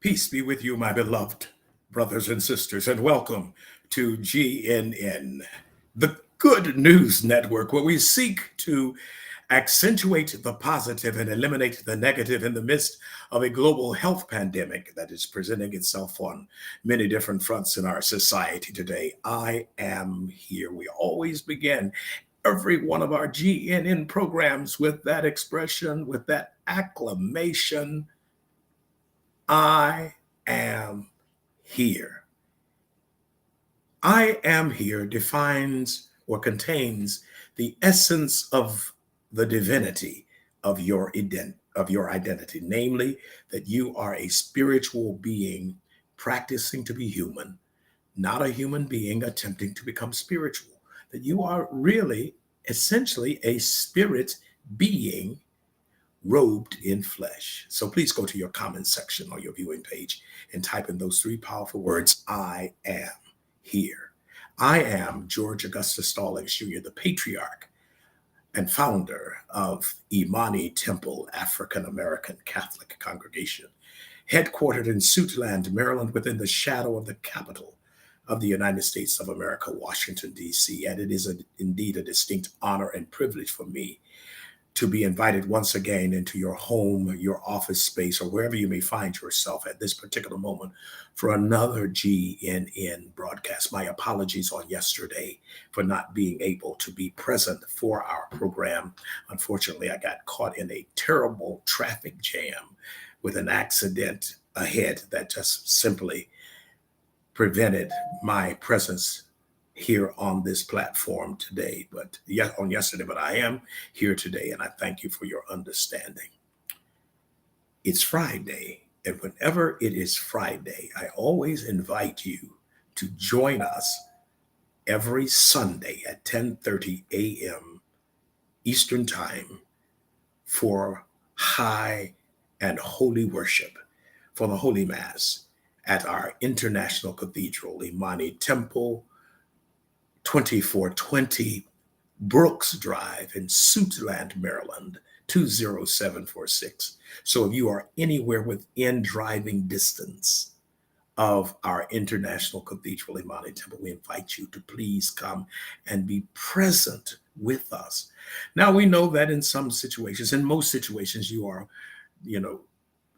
Peace be with you, my beloved brothers and sisters, and welcome to GNN, the Good News Network, where we seek to accentuate the positive and eliminate the negative in the midst of a global health pandemic that is presenting itself on many different fronts in our society today. I am here. We always begin every one of our GNN programs with that expression, with that acclamation. I am here. I am here defines or contains the essence of the divinity of your identity, namely that you are a spiritual being practicing to be human, not a human being attempting to become spiritual. That you are really essentially a spirit being robed in flesh. So please go to your comment section or your viewing page and type in those three powerful words, I am here. I am George Augustus Stallings Jr., the patriarch and founder of Imani Temple African American Catholic Congregation, headquartered in Suitland, Maryland, within the shadow of the capital of the United States of America, Washington, D.C. And it is indeed a distinct honor and privilege for me to be invited once again into your home, your office space, or wherever you may find yourself at this particular moment for another GNN broadcast. My apologies on yesterday for not being able to be present for our program. Unfortunately, I got caught in a terrible traffic jam with an accident ahead that just simply prevented my presence here on this platform today, but I am here today, and I thank you for your understanding. It's Friday, and whenever it is Friday, I always invite you to join us every Sunday at 10:30 a.m. Eastern Time for high and holy worship, for the Holy Mass at our International Cathedral, Imani Temple, 2420 Brooks Drive in Suitland, Maryland, 20746. So if you are anywhere within driving distance of our International Cathedral, Imani Temple, we invite you to please come and be present with us. Now, we know that in some situations, in most situations, you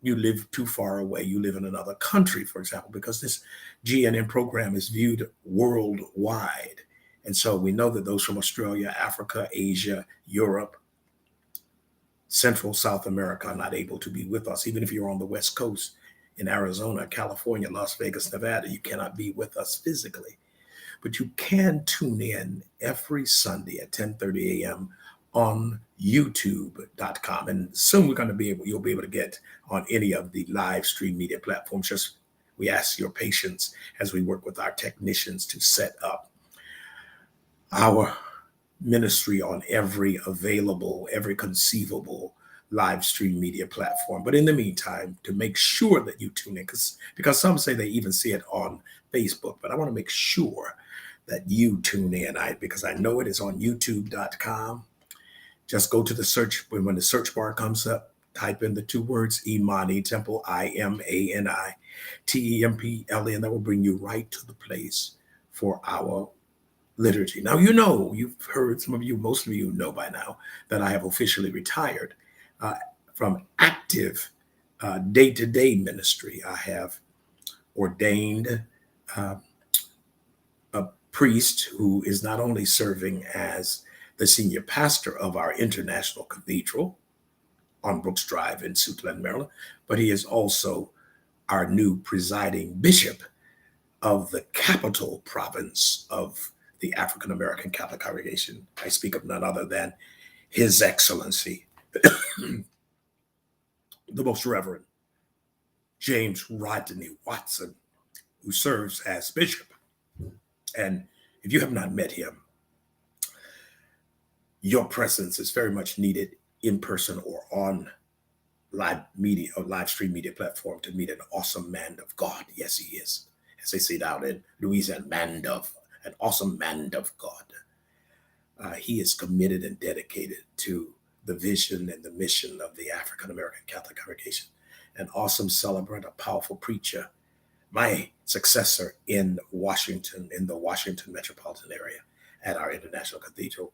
live too far away. You live in another country, for example, because this GNN program is viewed worldwide. And so we know that those from Australia, Africa, Asia, Europe, Central, South America are not able to be with us. Even if you're on the West Coast in Arizona, California, Las Vegas, Nevada, you cannot be with us physically. But you can tune in every Sunday at 10:30 a.m. on youtube.com. And soon you'll be able to get on any of the live stream media platforms. Just we ask your patience as we work with our technicians to set up our ministry on every conceivable live stream media platform. But in the meantime, to make sure that you tune in, because some say they even see it on Facebook, but I want to make sure that you tune in, because I know it is on youtube.com. Just go to the search, when the search bar comes up, type in the two words, Imani Temple, IMANI TEMPLE, and that will bring you right to the place for our liturgy. Now, you've heard, most of you know by now that I have officially retired from active day-to-day ministry. I have ordained uh, a priest who is not only serving as the senior pastor of our international cathedral on Brooks Drive in Suitland, Maryland, but he is also our new presiding bishop of the capital province of the African American Catholic Congregation. I speak of none other than His Excellency, the Most Reverend James Rodney Watson, who serves as bishop. And if you have not met him, your presence is very much needed in person or on live media or live stream media platform to meet an awesome man of God. Yes, he is. As they say down in Louisiana, man of, an awesome man of God. He is committed and dedicated to the vision and the mission of the African American Catholic Congregation. An awesome celebrant, a powerful preacher, my successor in Washington, in the Washington metropolitan area at our International Cathedral,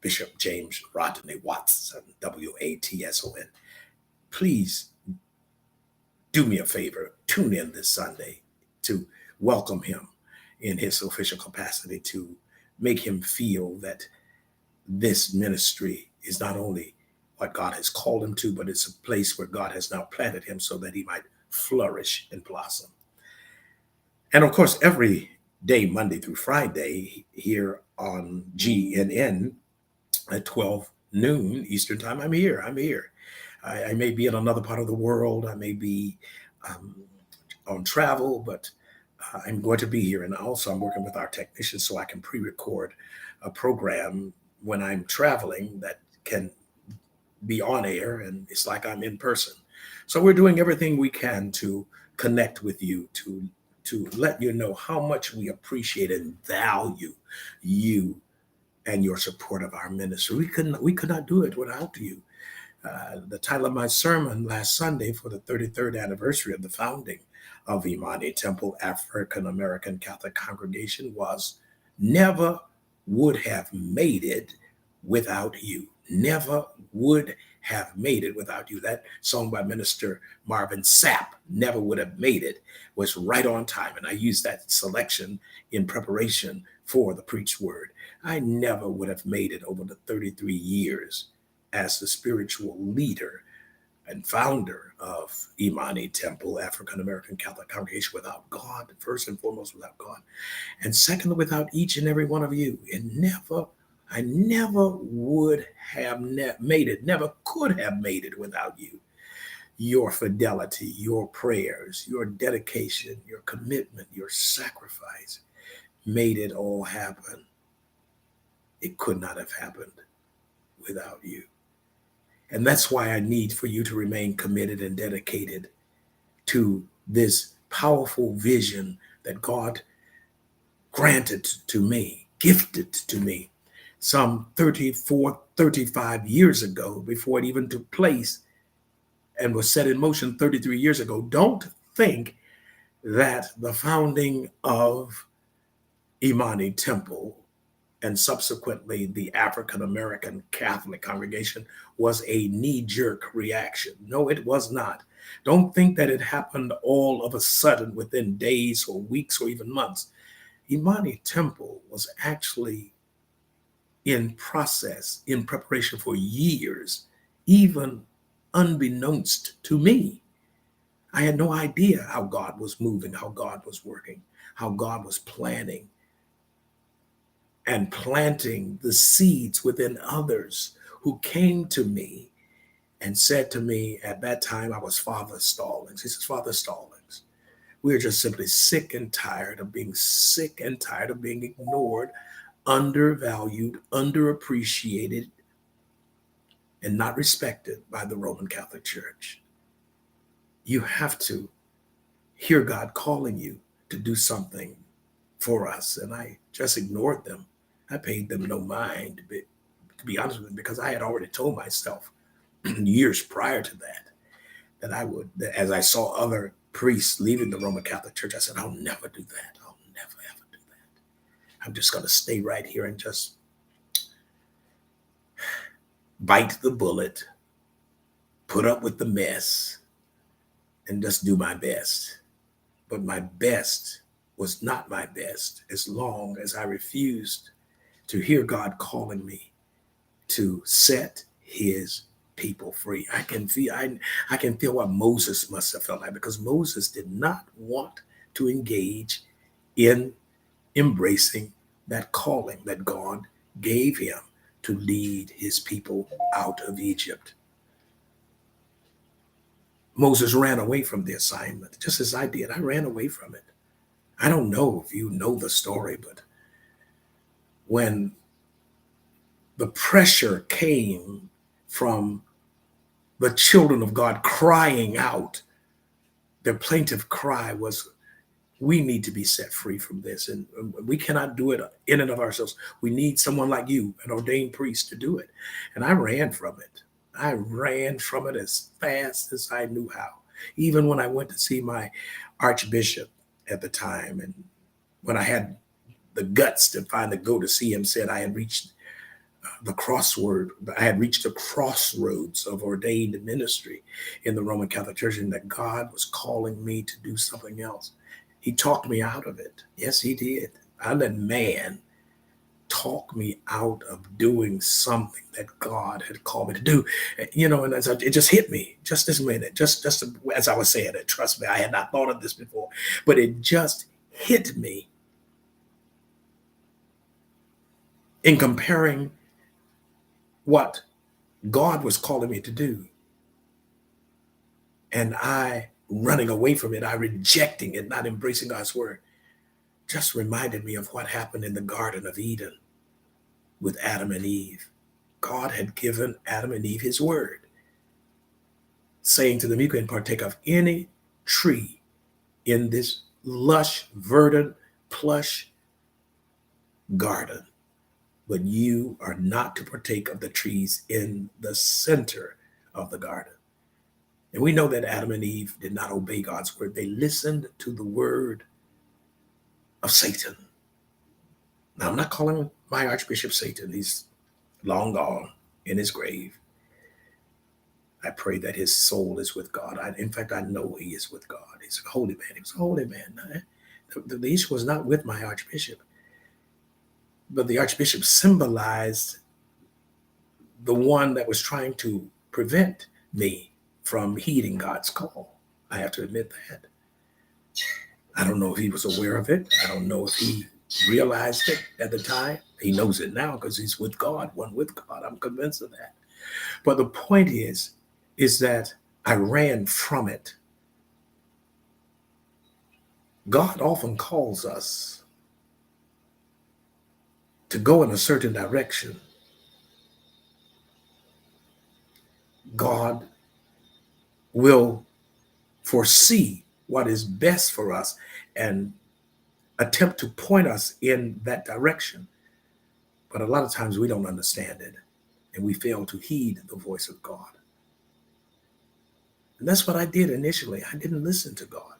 Bishop James Rodney Watson, Watson. Please do me a favor, tune in this Sunday to welcome him in his official capacity, to make him feel that this ministry is not only what God has called him to, but it's a place where God has now planted him so that he might flourish and blossom. And of course, every day, Monday through Friday, here on GNN at 12 noon Eastern time, I'm here. I may be in another part of the world. I may be on travel, but I'm going to be here. And also, I'm working with our technicians so I can pre-record a program when I'm traveling that can be on air, and it's like I'm in person. So we're doing everything we can to connect with you, to let you know how much we appreciate and value you and your support of our ministry. We could not do it without you. The title of my sermon last Sunday for the 33rd anniversary of the founding of Imani Temple African American Catholic Congregation was Never Would Have Made It Without You. Never would have made it without you. That song by Minister Marvin Sapp, Never Would Have Made It, was right on time. And I used that selection in preparation for the preached word. I never would have made it over the 33 years as the spiritual leader and founder of Imani Temple, African American Catholic Congregation, without God, first and foremost, without God. And secondly, without each and every one of you. I never would have made it, never could have made it without you. Your fidelity, your prayers, your dedication, your commitment, your sacrifice made it all happen. It could not have happened without you. And that's why I need for you to remain committed and dedicated to this powerful vision that God granted to me, gifted to me some 34, 35 years ago before it even took place and was set in motion 33 years ago. Don't think that the founding of Imani Temple and subsequently the African American Catholic Congregation was a knee-jerk reaction. No, it was not. Don't think that it happened all of a sudden within days or weeks or even months. Imani Temple was actually in process, in preparation for years, even unbeknownst to me. I had no idea how God was moving, how God was working, how God was planning and planting the seeds within others who came to me and said to me, at that time I was Father Stallings. He says, Father Stallings, we're just simply sick and tired of being ignored, undervalued, underappreciated, and not respected by the Roman Catholic Church. You have to hear God calling you to do something for us. And I just ignored them. I paid them no mind, to be honest with them, because I had already told myself years prior to that I would, that as I saw other priests leaving the Roman Catholic Church, I said, I'll never do that. I'll never, ever do that. I'm just going to stay right here and just bite the bullet, put up with the mess, and just do my best. But my best was not my best as long as I refused to hear God calling me to set his people free. I can feel what Moses must have felt like, because Moses did not want to engage in embracing that calling that God gave him to lead his people out of Egypt. Moses ran away from the assignment, just as I did. I ran away from it. I don't know if you know the story, but when the pressure came from the children of God crying out, their plaintive cry was, we need to be set free from this. And we cannot do it in and of ourselves. We need someone like you, an ordained priest, to do it. And I ran from it. I ran from it as fast as I knew how. Even when I went to see my archbishop at the time, and when I had the guts to finally go to see him, said I had reached I had reached the crossroads of ordained ministry in the Roman Catholic Church, and that God was calling me to do something else. He talked me out of it. Yes, he did. I let man talk me out of doing something that God had called me to do. And it just hit me just this minute, just as I was saying it. Trust me, I had not thought of this before, but it just hit me in comparing what God was calling me to do, and I running away from it, I rejecting it, not embracing God's word, just reminded me of what happened in the Garden of Eden with Adam and Eve. God had given Adam and Eve his word, saying to them, you can partake of any tree in this lush, verdant, plush garden, but you are not to partake of the trees in the center of the garden. And we know that Adam and Eve did not obey God's word. They listened to the word of Satan. Now, I'm not calling my Archbishop Satan. He's long gone in his grave. I pray that his soul is with God. In fact, I know he is with God. He's a holy man. He was a holy man. The issue was not with my Archbishop, but the Archbishop symbolized the one that was trying to prevent me from heeding God's call. I have to admit that. I don't know if he was aware of it. I don't know if he realized it at the time. He knows it now because he's with God, one with God. I'm convinced of that. But the point is that I ran from it. God often calls us to go in a certain direction. God will foresee what is best for us and attempt to point us in that direction. But a lot of times we don't understand it, and we fail to heed the voice of God. And that's what I did initially. I didn't listen to God.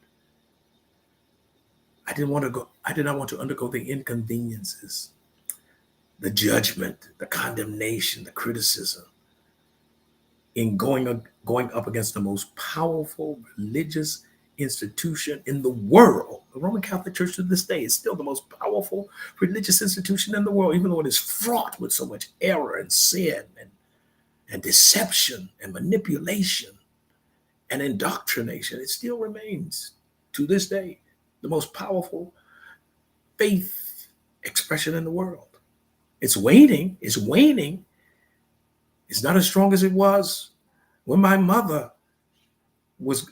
I did not want to undergo the inconveniences, the judgment, the condemnation, the criticism in going up against the most powerful religious institution in the world. The Roman Catholic Church to this day is still the most powerful religious institution in the world, even though it is fraught with so much error and sin and deception and manipulation and indoctrination. It still remains to this day the most powerful faith expression in the world. It's waning. It's waning. It's not as strong as it was when my mother was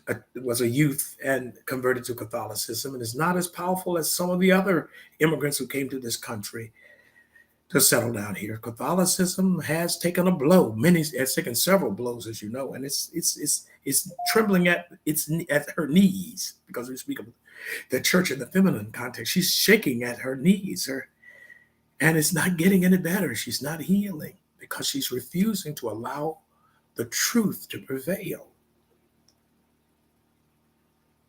a youth and converted to Catholicism, and it's not as powerful as some of the other immigrants who came to this country to settle down here. Catholicism has taken a blow. It's taken several blows, as you know, and it's trembling at her knees, because we speak of the church in the feminine context. She's shaking at her knees, and it's not getting any better. She's not healing because she's refusing to allow the truth to prevail.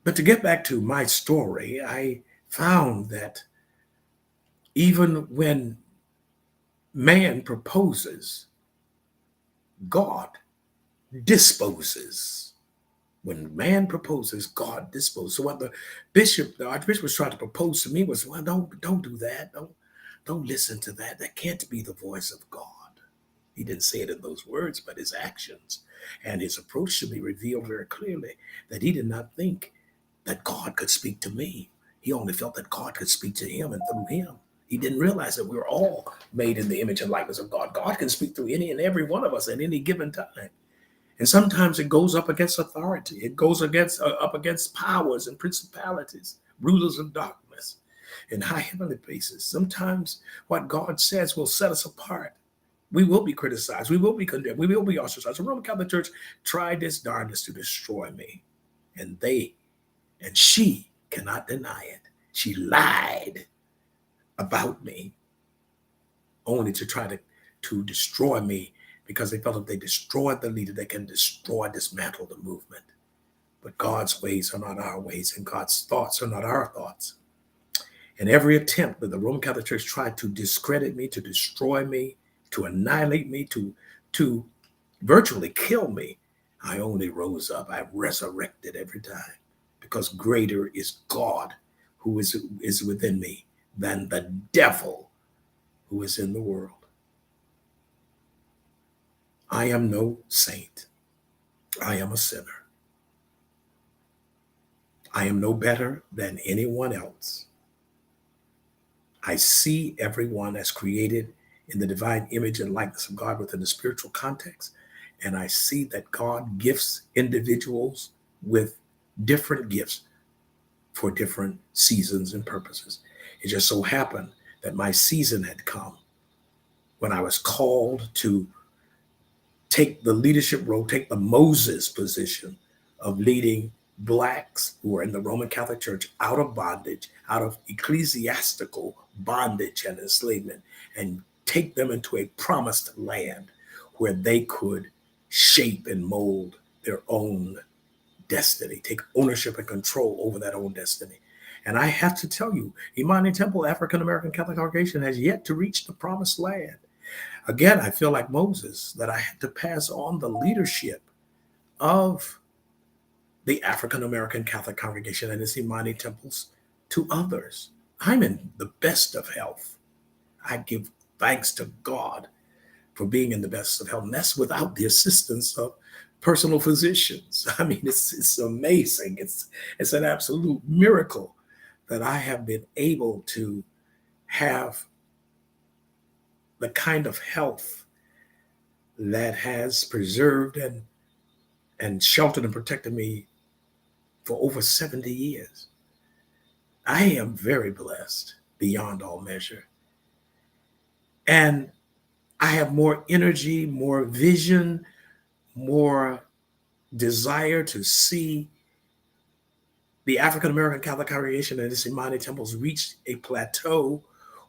But to get back to my story, I found that even when man proposes, God disposes. When man proposes, God disposes. So what the archbishop was trying to propose to me was, well, don't do that. Don't listen to that. That can't be the voice of God. He didn't say it in those words, but his actions and his approach to me revealed very clearly that he did not think that God could speak to me. He only felt that God could speak to him and through him. He didn't realize that we were all made in the image and likeness of God. God can speak through any and every one of us at any given time. And sometimes it goes up against authority. It goes up against powers and principalities, rulers of darkness in high heavenly places. Sometimes what God says will set us apart. We will be criticized. We will be condemned. We will be ostracized. The Roman Catholic Church tried its darndest to destroy me. And she cannot deny it. She lied about me only to try to destroy me, because they felt if they destroyed the leader, they can dismantle the movement. But God's ways are not our ways, and God's thoughts are not our thoughts. And every attempt that the Roman Catholic Church tried to discredit me, to destroy me, to annihilate me, to virtually kill me, I only rose up. I resurrected every time, because greater is God who is within me than the devil who is in the world. I am no saint. I am a sinner. I am no better than anyone else. I see everyone as created in the divine image and likeness of God within the spiritual context. And I see that God gifts individuals with different gifts for different seasons and purposes. It just so happened that my season had come when I was called to take the leadership role, take the Moses position of leading Blacks who are in the Roman Catholic Church out of bondage, out of ecclesiastical bondage and enslavement, and take them into a promised land where they could shape and mold their own destiny, take ownership and control over that own destiny. And I have to tell you, Imani Temple African American Catholic Congregation has yet to reach the promised land. Again, I feel like Moses, that I had to pass on the leadership of the African American Catholic Congregation and its Imani temples to others. I'm in the best of health. I give thanks to God for being in the best of health, and that's without the assistance of personal physicians. I mean, it's amazing. It's an absolute miracle that I have been able to have the kind of health that has preserved and sheltered and protected me for over 70 years. I am very blessed beyond all measure. And I have more energy, more vision, more desire to see the African American Catholic congregation and its Imani temples reach a plateau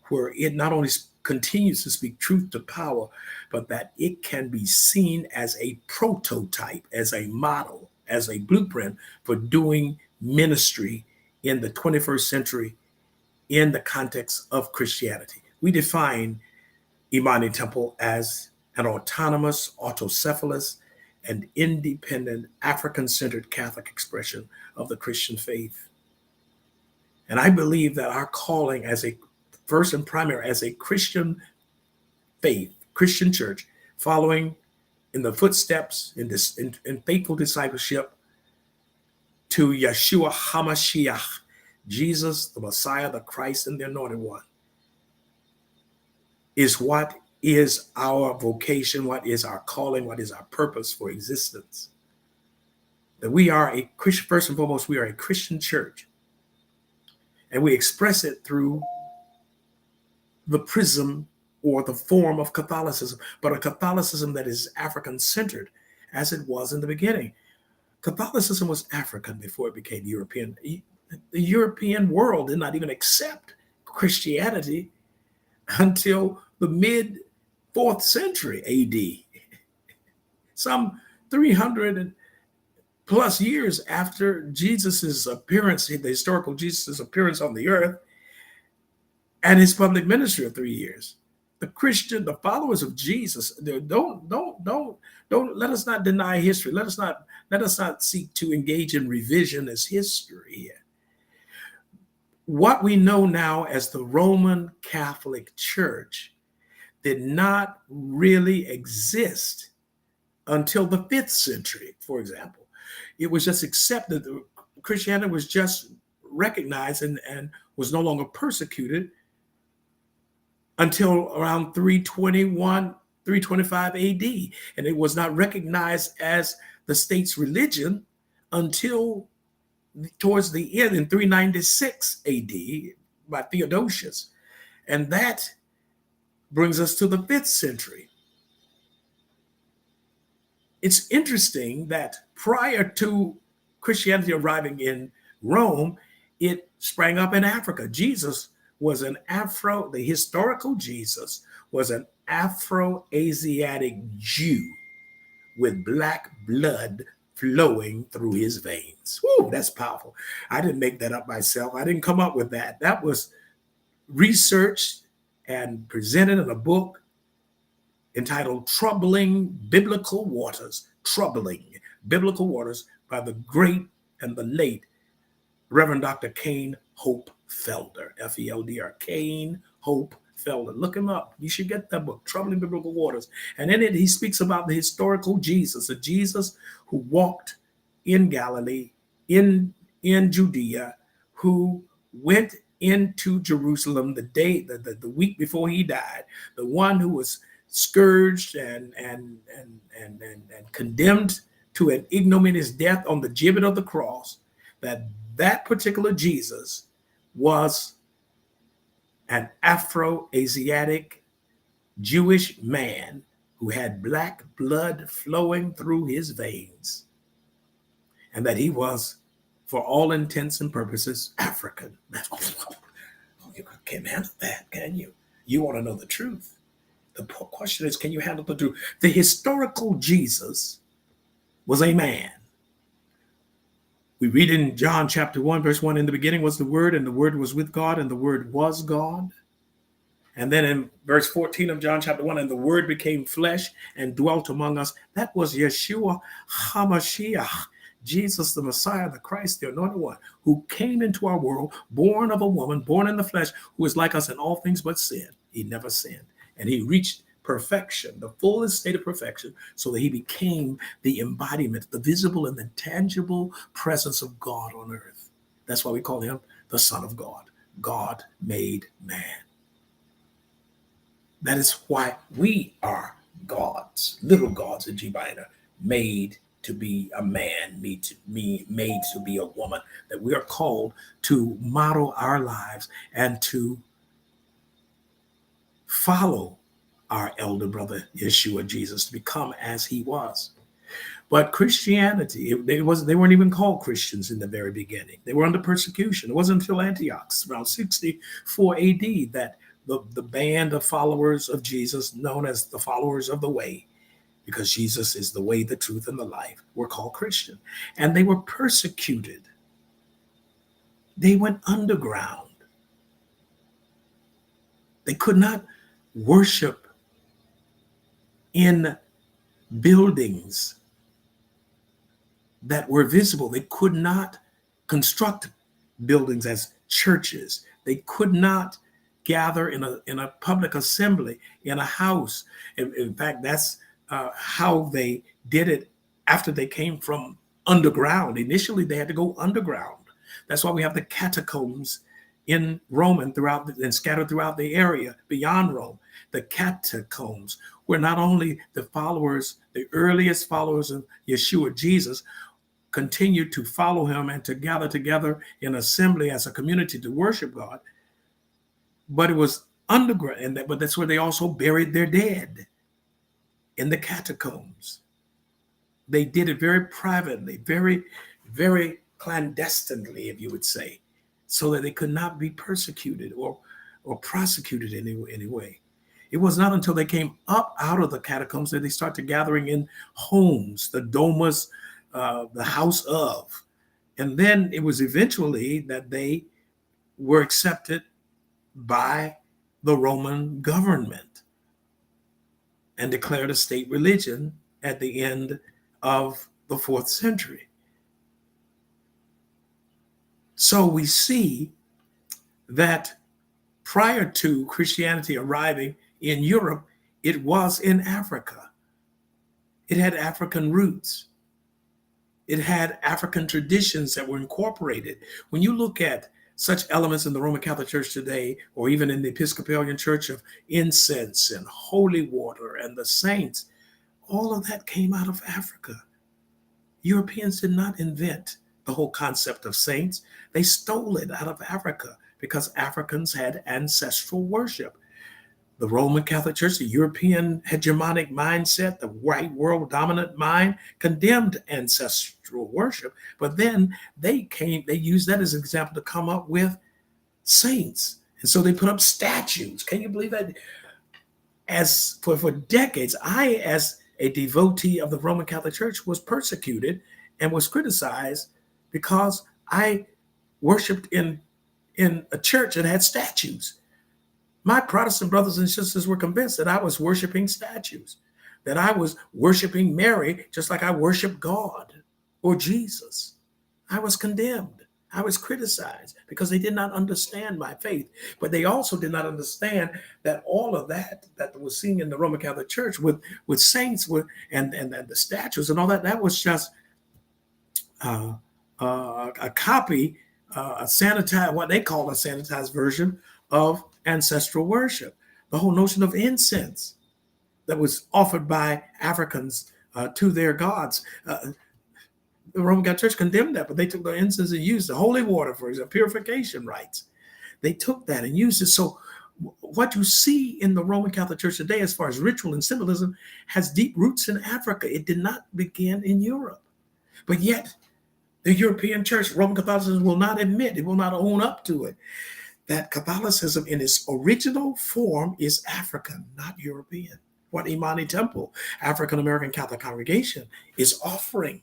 where it not only continues to speak truth to power, but that it can be seen as a prototype, as a model, as a blueprint for doing ministry in the 21st century in the context of Christianity. We define Imani Temple as an autonomous, autocephalous, and independent African-centered Catholic expression of the Christian faith. And I believe that our calling as a first and primary as a Christian faith, Christian church, following in the footsteps in faithful discipleship to Yeshua HaMashiach, Jesus, the Messiah, the Christ, and the Anointed One, is what is our vocation, what is our calling, what is our purpose for existence. That we are a Christian, first and foremost, we are a Christian church. And we express it through the prism or the form of Catholicism, but a Catholicism that is African-centered, as it was in the beginning. Catholicism was African before it became European. The European world did not even accept Christianity until the mid-4th century AD. Some 300 plus years after Jesus's appearance, the historical Jesus's appearance on the earth, and his public ministry of 3 years. The followers of Jesus, don't let us not deny history. Let us not Let us not seek to engage in revisionist history here. What we know now as the Roman Catholic Church did not really exist until the 5th century, for example. It was just accepted. Christianity was just recognized and was no longer persecuted until around 321, 325 AD. And it was not recognized as the state's religion until towards the end in 396 AD by Theodosius. And that brings us to the 5th century. It's interesting that prior to Christianity arriving in Rome, it sprang up in Africa. Jesus was the historical Jesus was an Afro-Asiatic Jew with black blood flowing through his veins. Woo, that's powerful. I didn't make that up myself. I didn't come up with that. That was researched and presented in a book entitled Troubling Biblical Waters by the great and the late Reverend Dr. Kane Hope Felder, F-E-L-D-R, Kane Hope Felder. Look him up. You should get that book, Troubling Biblical Waters. And in it, he speaks about the historical Jesus, a Jesus who walked in Galilee, in Judea, who went into Jerusalem the week before he died, the one who was scourged and condemned to an ignominious death on the gibbet of the cross, that particular Jesus was an Afro-Asiatic Jewish man who had black blood flowing through his veins, and that he was, for all intents and purposes, African. You can't handle that, can you? You want to know the truth. The question is, can you handle the truth? The historical Jesus was a man. We read in John chapter 1, verse 1, in the beginning was the Word, and the Word was with God, and the Word was God. And then in verse 14 of John chapter 1, and the Word became flesh and dwelt among us. That was Yeshua HaMashiach, Jesus the Messiah, the Christ, the Anointed One, who came into our world, born of a woman, born in the flesh, who is like us in all things but sin. He never sinned. And he reached perfection, the fullest state of perfection, so that he became the embodiment, the visible and the tangible presence of God on earth. That's why we call him the Son of God, God made man. That is why we are gods, little gods in G minor, made to be a man, made to be a woman, that we are called to model our lives and to follow our elder brother, Yeshua Jesus, to become as he was. But Christianity, they weren't even called Christians in the very beginning. They were under persecution. It wasn't until Antioch, around 64 AD, that the band of followers of Jesus, known as the followers of the way, because Jesus is the way, the truth, and the life, were called Christian. And they were persecuted. They went underground. They could not worship in buildings that were visible. They could not construct buildings as churches. They could not gather in a public assembly, in a house. In fact, that's how they did it after they came from underground. Initially, they had to go underground. That's why we have the catacombs in Rome and scattered throughout the area beyond Rome. The catacombs, where not only the earliest followers of Yeshua Jesus, continued to follow him and to gather together in assembly as a community to worship God, but it was underground, but that's where they also buried their dead, in the catacombs. They did it very privately, very, very clandestinely, if you would say, so that they could not be persecuted or prosecuted in any way. It was not until they came up out of the catacombs that they started gathering in homes, the domus, the house of. And then it was eventually that they were accepted by the Roman government and declared a state religion at the end of the 4th century. So we see that prior to Christianity arriving in Europe, it was in Africa. It had African roots. It had African traditions that were incorporated. When you look at such elements in the Roman Catholic Church today, or even in the Episcopalian Church of incense and holy water and the saints, all of that came out of Africa. Europeans did not invent the whole concept of saints. They stole it out of Africa because Africans had ancestral worship. The Roman Catholic Church, the European hegemonic mindset, the white world dominant mind condemned ancestral worship. But then they used that as an example to come up with saints. And so they put up statues. Can you believe that? As for decades, I, as a devotee of the Roman Catholic Church, was persecuted and was criticized because I worshiped in a church that had statues. My Protestant brothers and sisters were convinced that I was worshiping statues, that I was worshiping Mary just like I worship God or Jesus. I was condemned. I was criticized because they did not understand my faith. But they also did not understand that all of that was seen in the Roman Catholic Church with saints and the statues and all that, that was just a copy, a sanitized, what they call a sanitized version of ancestral worship. The whole notion of incense that was offered by Africans to their gods. The Roman Catholic Church condemned that, but they took the incense and used the holy water, for example, purification rites. They took that and used it. So what you see in the Roman Catholic Church today, as far as ritual and symbolism, has deep roots in Africa. It did not begin in Europe. But yet, the European Church, Roman Catholicism, will not admit, it will not own up to it, that Catholicism in its original form is African, not European. What Imani Temple, African American Catholic congregation, is offering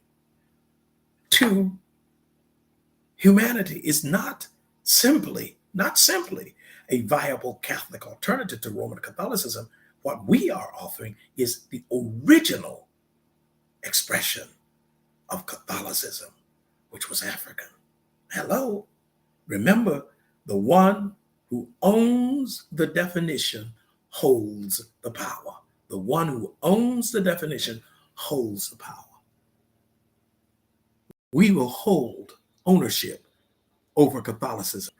to humanity is not simply a viable Catholic alternative to Roman Catholicism. What we are offering is the original expression of Catholicism, which was African. Hello. Remember, the one who owns the definition holds the power. The one who owns the definition holds the power. We will hold ownership over Catholicism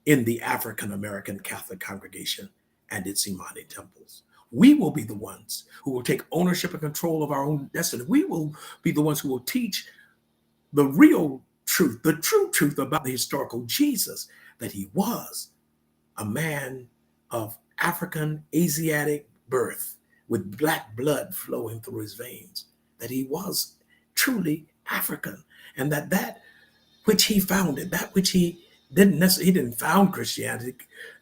in the African American Catholic congregation and its Imani temples. We will be the ones who will take ownership and control of our own destiny. We will be the ones who will teach the real truth, the true truth about the historical Jesus, that he was a man of African Asiatic birth with black blood flowing through his veins, that he was truly African, and that which he founded, that which he didn't found Christianity.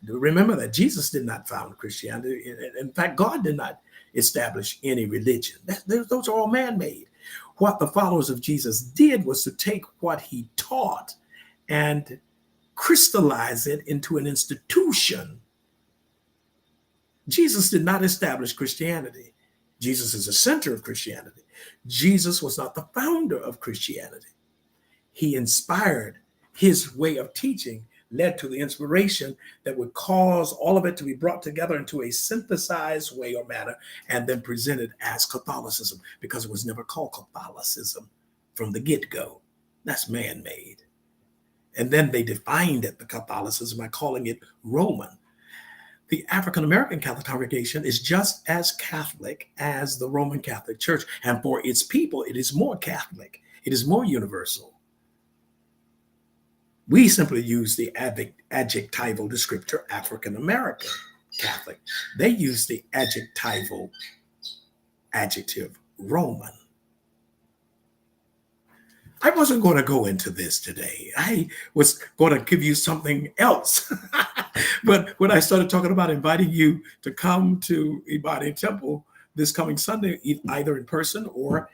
Remember that Jesus did not found Christianity. In fact, God did not establish any religion. Those are all man-made. What the followers of Jesus did was to take what he taught and crystallize it into an institution. Jesus did not establish Christianity. Jesus is the center of Christianity. Jesus was not the founder of Christianity. He inspired, his way of teaching led to the inspiration that would cause all of it to be brought together into a synthesized way or manner and then presented as Catholicism, because it was never called Catholicism from the get-go. That's man-made. And then they defined it, the Catholicism, by calling it Roman. The African American Catholic congregation is just as Catholic as the Roman Catholic Church. And for its people, it is more Catholic. It is more universal. We simply use the adjectival descriptor African American Catholic. They use the adjectival adjective Roman. I wasn't going to go into this today. I was going to give you something else. But when I started talking about inviting you to come to Imani Temple this coming Sunday, either in person or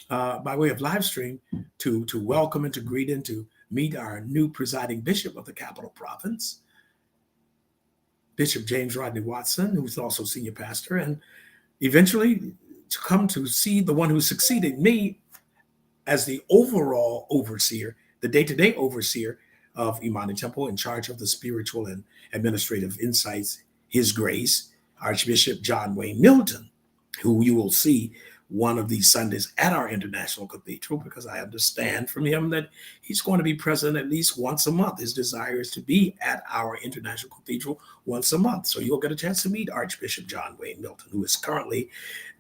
by way of live stream, to welcome and to greet and to meet our new presiding bishop of the Capital Province, Bishop James Rodney Watson, who's also senior pastor, and eventually to come to see the one who succeeded me as the overall overseer, the day-to-day overseer of Imani Temple, in charge of the spiritual and administrative insights, His Grace, Archbishop John Wayne Milton, who you will see one of these Sundays at our International Cathedral, because I understand from him that he's going to be present at least once a month. His desire is to be at our International Cathedral once a month. So you'll get a chance to meet Archbishop John Wayne Milton, who is currently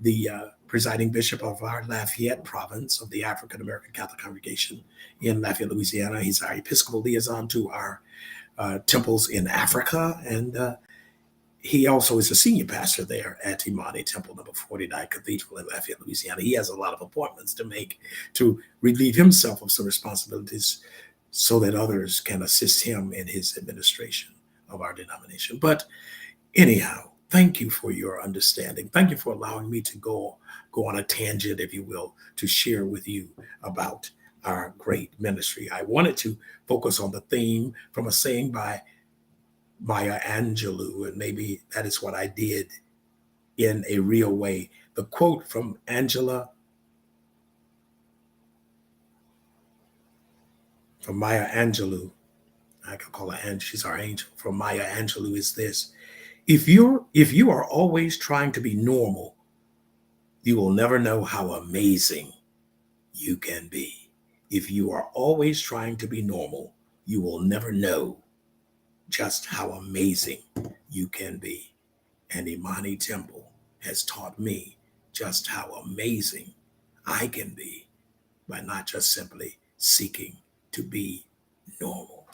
the presiding bishop of our Lafayette province of the African American Catholic Congregation in Lafayette, Louisiana. He's our Episcopal liaison to our temples in Africa, and he also is a senior pastor there at Imani Temple number 49 Cathedral in Lafayette, Louisiana. He has a lot of appointments to make to relieve himself of some responsibilities so that others can assist him in his administration of our denomination. But anyhow, thank you for your understanding. Thank you for allowing me to go on a tangent, if you will, to share with you about our great ministry. I wanted to focus on the theme from a saying by Maya Angelou, and maybe that is what I did in a real way. The quote from Maya Angelou, I can call her Angel, she's our angel, from Maya Angelou is this: if you are always trying to be normal, you will never know how amazing you can be. If you are always trying to be normal, you will never know just how amazing you can be. And Imani Temple has taught me just how amazing I can be by not just simply seeking to be normal.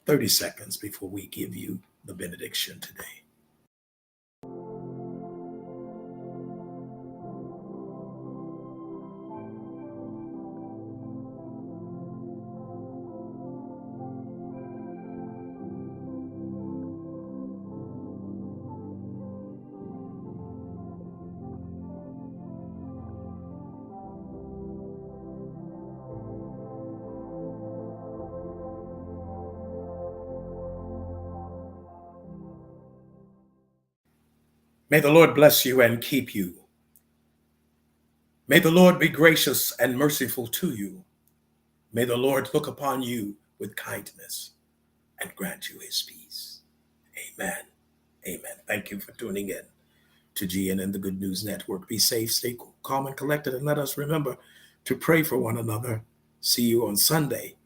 30 seconds before we give you the benediction today. May the Lord bless you and keep you. May the Lord be gracious and merciful to you. May the Lord look upon you with kindness and grant you his peace. Amen. Amen. Thank you for tuning in to GNN, the Good News Network. Be safe, stay calm and collected, and let us remember to pray for one another. See you on Sunday,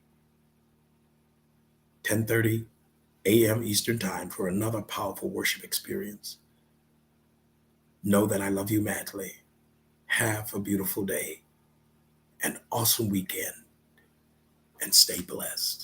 10:30 a.m. Eastern Time, for another powerful worship experience. Know that I love you madly. Have a beautiful day, an awesome weekend, and stay blessed.